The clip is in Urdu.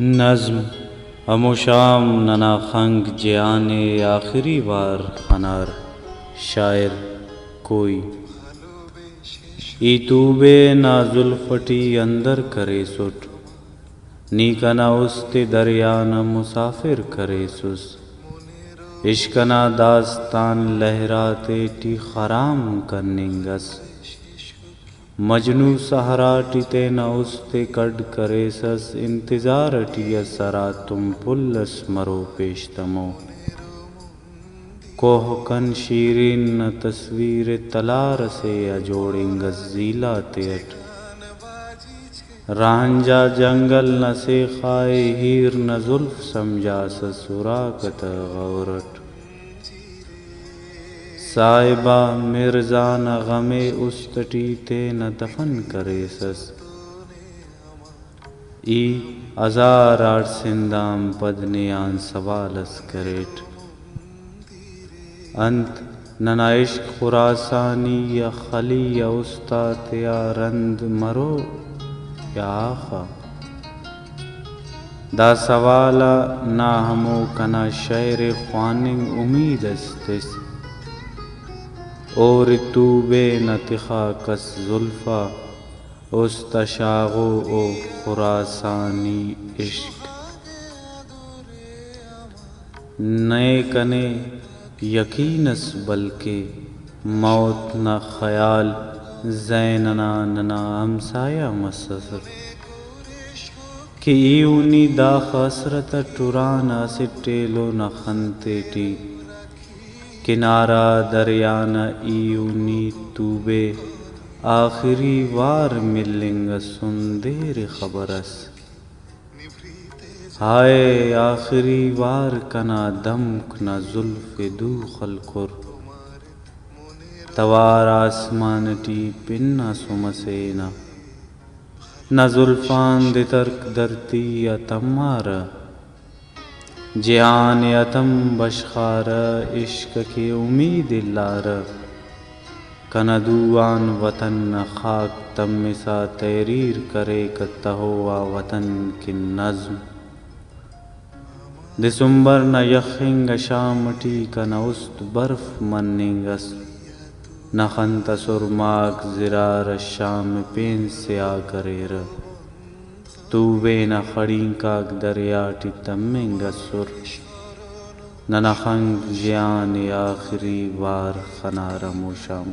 نظم ہمو شام ننا خنگ جیانے آخری بار خنار شاعر کوئی ای توبے نا زلفٹی اندر کرے سٹ نیکنا است دریانہ مسافر کرے سس عشقنا داستان لہراتے ٹی خرام کننگس مجنو سہراٹی تینا است کڈ کریسس انتظار ٹی سرا تم پلس مرو پیشتمو کوہ کن شیرین نہ تصویر تلار سے اجوڑنگس زیلا تیٹ رانجا جنگل نہ سے خائے ہیر نہ زلف سمجھاس سراکت غورٹ صاحبہ مرزا نہ غم استٹی تے نہ دفن کریسس ای ہزار سندام پدنیان سوالس کریٹ انت ننا عشق خراسانی یا خلی یا استاد یا رند مرو یا آخا دا سوالا نا ہمو کنا شعر خواننگ امید استس اور توبے نہ تخا کس زلفا استشاغو او خراسانی عشق نئے کنے یقینس بلکہ موت نہ خیال زیننا ننا ہمسایہ مسسر کہ ایونی دا خسرت ٹرانا سٹیلو نہ خنتے ٹی کنارہ دریانہ ایونی توبے آخری وار ملنگ سندیر خبرس ہائے آخری وار کنا دمک نہ زلف دو خلکر توار آسمان ٹی پنہ سمسینا نہ زلفان دے ترک درتی یا تمارا جہان یتم بشخار عشق کی امید لار کنا دوان وطن نہ خاک تم سا تحریر کرے کتہ ہوا وطن کی نظم دسمبر نہ یخنگ شام ٹی کنا است برف مننگس نہ خنت سرماک زرار شام پین سے آ کریر توبے نہ خڑیں کاک دریا ٹی تمنگ سر نہ خنگ جیان آخری وار خنارم و شام